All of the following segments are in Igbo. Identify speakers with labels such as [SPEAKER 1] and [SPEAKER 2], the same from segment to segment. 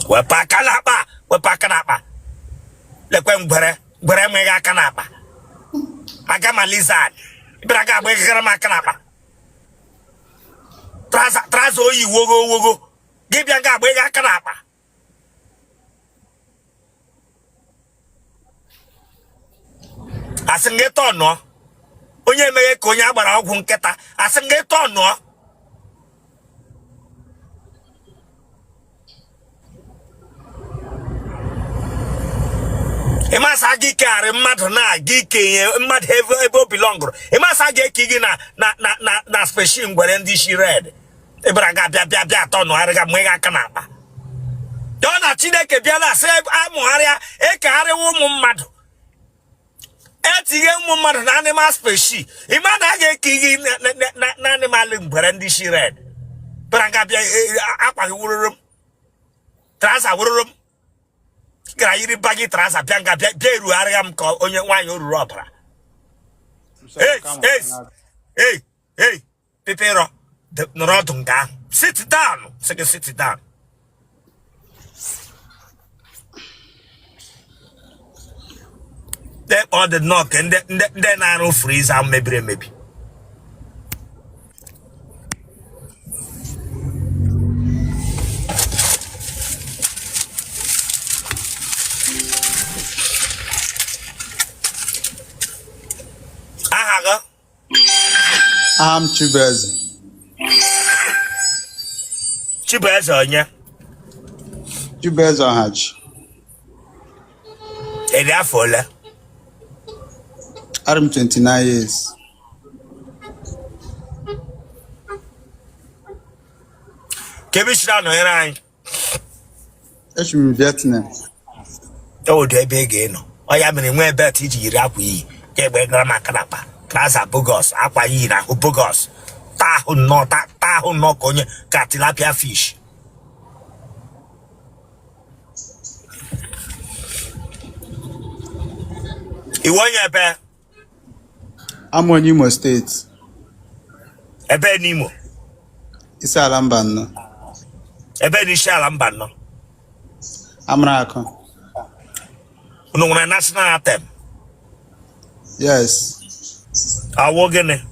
[SPEAKER 1] We pakanapa. Le kwen gbere mega kanapa. Agama lizard. Ibraga bwe grama kanapa. Trazo yi wogo. Gibianga bwe kanapa. Asengeto no. Onye mege konya gbara ogwu nketa. Asengeto no. Ema sagi kare mmadụ na gike mmadụ ebe belong. Ema sagi kigi na special ngwere ndị shi red. Ebra ga bịa atọ no arịga mwega aka na akpa. Dona Chineke bịa na sị amụgharịa ekegharị ụmụ mmadụ. Etinye ụmụ mmadụ na animal special. Ima na ga ekigi na animal ngwere ndị shi red. Ebra ga bịa akwa wururum. Transa wururum. Gara yiri bagi transa bianga beru ariam ko onye nwanyi oruru opara. Hey, Pepero, the Norodunga. Sit down. Sit down. They all the knock and then I don't freeze out maybe.
[SPEAKER 2] I'm Chibeze.
[SPEAKER 1] Chibeze onye?
[SPEAKER 2] Chibeze Haji.
[SPEAKER 1] Ede afọ ole?
[SPEAKER 2] I'm 29 years.
[SPEAKER 1] Kebe shira no yere anyị?
[SPEAKER 2] Eshim Vietnam.
[SPEAKER 1] O de ebe ege no. Oya mere nwe ebe ti ji yiri akwa yi. Ke egbe gara maka na pa. Plaza Bogos, akwa yi na Bogos. Tahu no konye ka tilapia fish. Iwonye ebe?
[SPEAKER 2] I'm on Imo State.
[SPEAKER 1] Ebe Nimo?
[SPEAKER 2] Isi Alamba no.
[SPEAKER 1] Ebe ni shi Alamba no?
[SPEAKER 2] Amrako.
[SPEAKER 1] Unu nwere national anthem?
[SPEAKER 2] Yes.
[SPEAKER 1] Awo gene?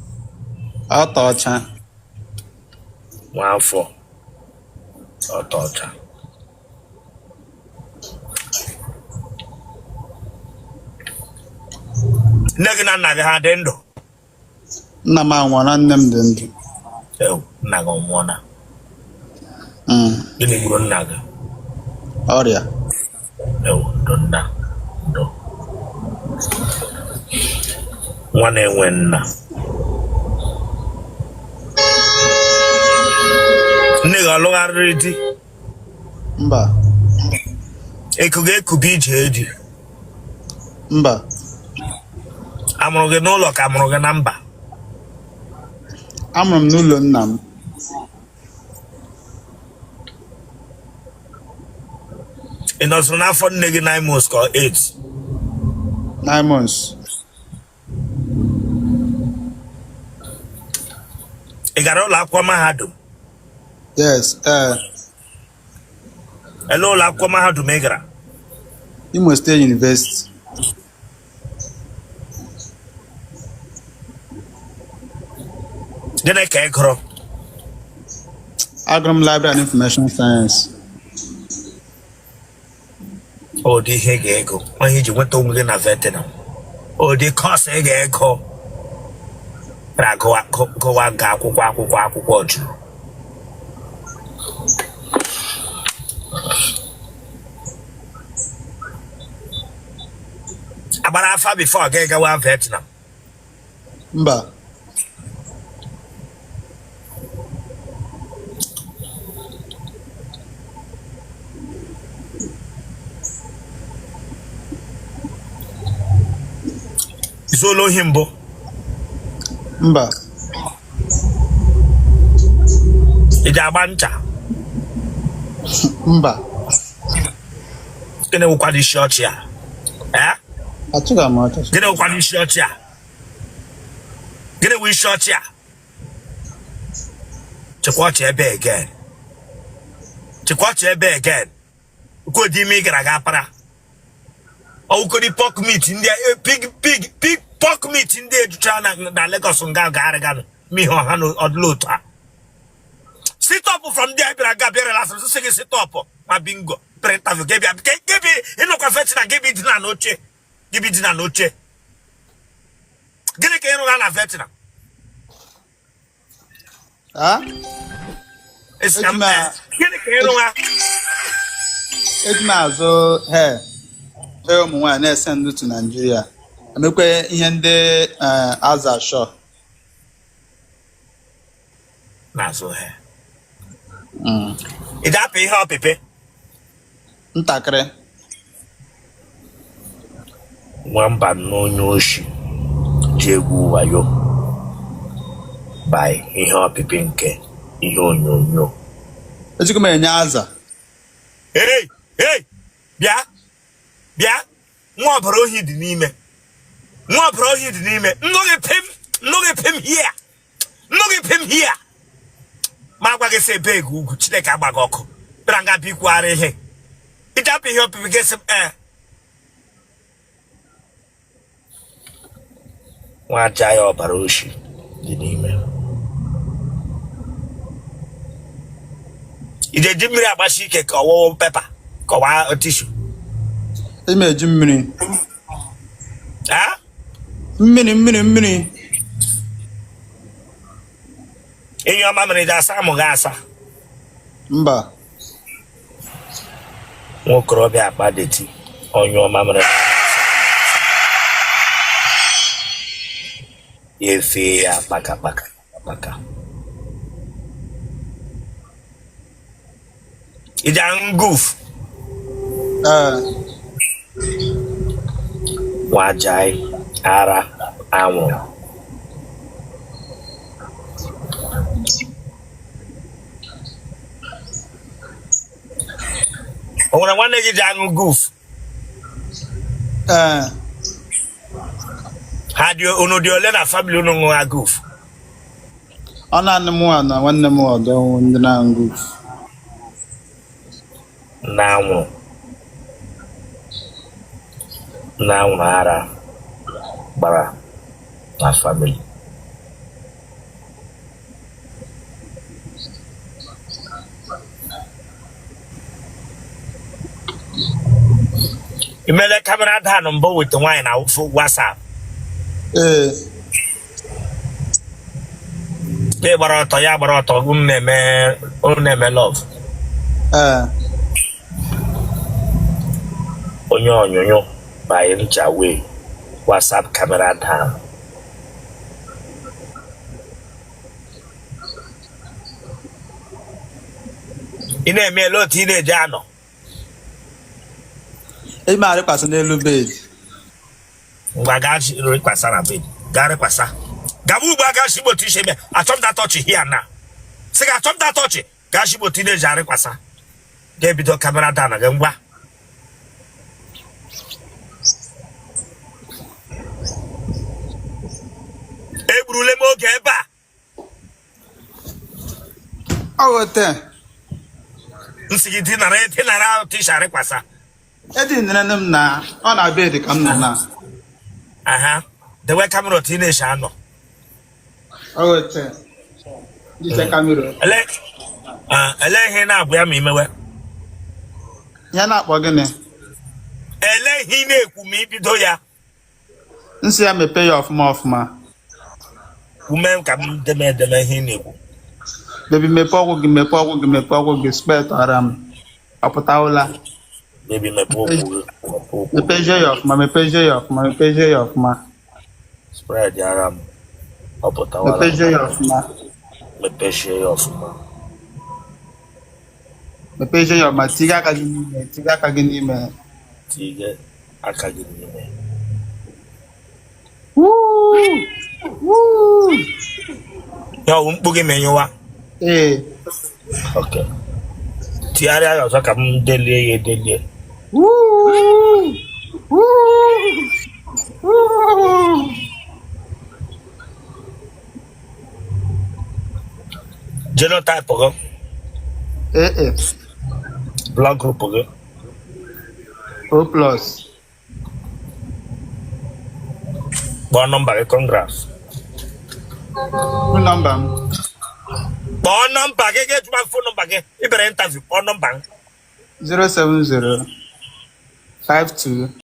[SPEAKER 2] Ọtọọcha.
[SPEAKER 1] Nwafọ. Ọtọọcha. Nne gị na nna gị ha dị ndụ?
[SPEAKER 2] Nna m anwụọ na nne m dị ndụ.
[SPEAKER 1] Nna gị ọmụọ na? Gịnị gburu nna gị?
[SPEAKER 2] Ọrịa.
[SPEAKER 1] Ndo. Nwa na-enwe nna. Nne gị ọlụgharịrị di?
[SPEAKER 2] Mba.
[SPEAKER 1] Ekubi ije di?
[SPEAKER 2] Mba.
[SPEAKER 1] Amụrụ gị n'ụlọ ka amụrụ gị na mba?
[SPEAKER 2] Amụrụ m n'ụlọ nna m.
[SPEAKER 1] Ị nọzụrụ n'afọ nne gị 9 months ka 8?
[SPEAKER 2] 9 months.
[SPEAKER 1] Ị gara ụlọ akwụkwọ mahadum?
[SPEAKER 2] Yes.
[SPEAKER 1] Ele ụlọ akwụkwọ mahadum ị gara?
[SPEAKER 2] Imo State University.
[SPEAKER 1] Gịnị ka ị gụrụ?
[SPEAKER 2] Agụrụ m Library and Information Science.
[SPEAKER 1] Ọ dị ihe ga-ego. Onye iji nweta onwe gị na Vietnam. Ọ dị kọọsụ ị ga-ego. Ra gụwa ga akwụkwọ juru. Agbara afa before ga-egawa Vietnam?
[SPEAKER 2] Mba.
[SPEAKER 1] Zolo himbo?
[SPEAKER 2] Mba.
[SPEAKER 1] Iji agba ncha?
[SPEAKER 2] Mba.
[SPEAKER 1] Gịnị wụkwado isi ọchị a?
[SPEAKER 2] Achịga m ọchị.
[SPEAKER 1] Gịnị wụkwado isi ọchị a? Gịnị wụ isi ọchị a? Chekwa ọchị ebe again. Ko di mi gara para. O ko di pork meat in there, pig pork meat in there to try na Lagos nga gara mi ho hanu odlota. Sit up from there, Braga Berry last sit up. My bingo. Prenta give you no confetti give it na noche. Give it na noche. Gene ke no na vetina.
[SPEAKER 2] Ah?
[SPEAKER 1] It's gene ke no na.
[SPEAKER 2] Ejima zo he. Ụmụ nwaanyị na-esend to Nigeria. Emekwe ihe ndị aza show.
[SPEAKER 1] Na so he. Ida pe ihe opepe.
[SPEAKER 2] Ntakịrị.
[SPEAKER 1] Nwamba n'onye oshi ji egwu wayo by ihe opepe nke ihe onyonyo.
[SPEAKER 2] Ejikwa m enye aza.
[SPEAKER 1] Hey! Bịa! Nwa ọbara ohi dị n'ime. Nnọghị pem here. Ma gwa gị sị ebe ugwu Chineke agbaghị ọkụ. Bịara nga bikwara ihe. Ịdapụ ihe opipi gị sị nwa aja ya ọbara oshi dị n'ime. Ide ji mmiri agbashi ike ka ọwụwụ pepa ka ọwa tishu.
[SPEAKER 2] Ime eji mmiri.
[SPEAKER 1] Ha?
[SPEAKER 2] Mmiri.
[SPEAKER 1] Enyi ọma mere ji asa amụ gị asa.
[SPEAKER 2] Mba.
[SPEAKER 1] Nwokorobịa akpa deti onye ọma mere ya efe ya kpaka. Ija nguf. Wajai ara anwụ. O nwere nwanne gị ji aṅụ goof? Ha dị unu dị ole na family unu ṅụọ goof?
[SPEAKER 2] Ọ naanị mụ na nwanne m ọdọ ndị na-aṅụ goof.
[SPEAKER 1] Na-anwụ ara gbara na family. Imele kamera da number with the wine out for WhatsApp. Barato ya barato uneme love. Onyo by ncha way WhatsApp camera down. Ine me lo teenage ano.
[SPEAKER 2] Ime arekwasa n'elu bed.
[SPEAKER 1] Ngwa gachi rekwasa na bed. Ga rekwasa. Gabu gba gachi bo ti shebe. Atop that touch here now. Say atop that touch. Gachi bo teenage rekwasa. Ge bido camera down na ngwa. Ebrule mo ge ba.
[SPEAKER 2] Awote.
[SPEAKER 1] Nsigi tinara ti share kwasa.
[SPEAKER 2] Edi nene na ọ na-abịa dị ka m nọ na.
[SPEAKER 1] Aha. The way camera teenage ano.
[SPEAKER 2] Awote. Dije camera.
[SPEAKER 1] Ele ihe na-abụ ya ma imewe.
[SPEAKER 2] Ya na-akpọ gịnị?
[SPEAKER 1] Ele ihe na-ekwu ma ibido ya.
[SPEAKER 2] Nsi ya mepe ya ọfụma.
[SPEAKER 1] Ume ka m deme ihe na-ekwu.
[SPEAKER 2] Baby mepe ọgwụ gị spet ara m. Ọpụtawụla.
[SPEAKER 1] Baby mepe
[SPEAKER 2] mepeje ya ọfụma.
[SPEAKER 1] Spread ara m. Ọpụtawụla.
[SPEAKER 2] Mepeje ya ọfụma.
[SPEAKER 1] Mepeje ya ọfụma.
[SPEAKER 2] Mepeje ya ọfụma. Tiga aka gị n'ime.
[SPEAKER 1] Tiga aka gị n'ime. Ya mkpu gị menyụwa. Okay. Tiara ya ọzọ ka m delie ya edelie. Genotype gị.
[SPEAKER 2] Blood
[SPEAKER 1] group gị.
[SPEAKER 2] O plus.
[SPEAKER 1] Bon number, congrats.
[SPEAKER 2] Phone number.
[SPEAKER 1] Bon number, get my phone number. If I interview, bon number.
[SPEAKER 2] 070 52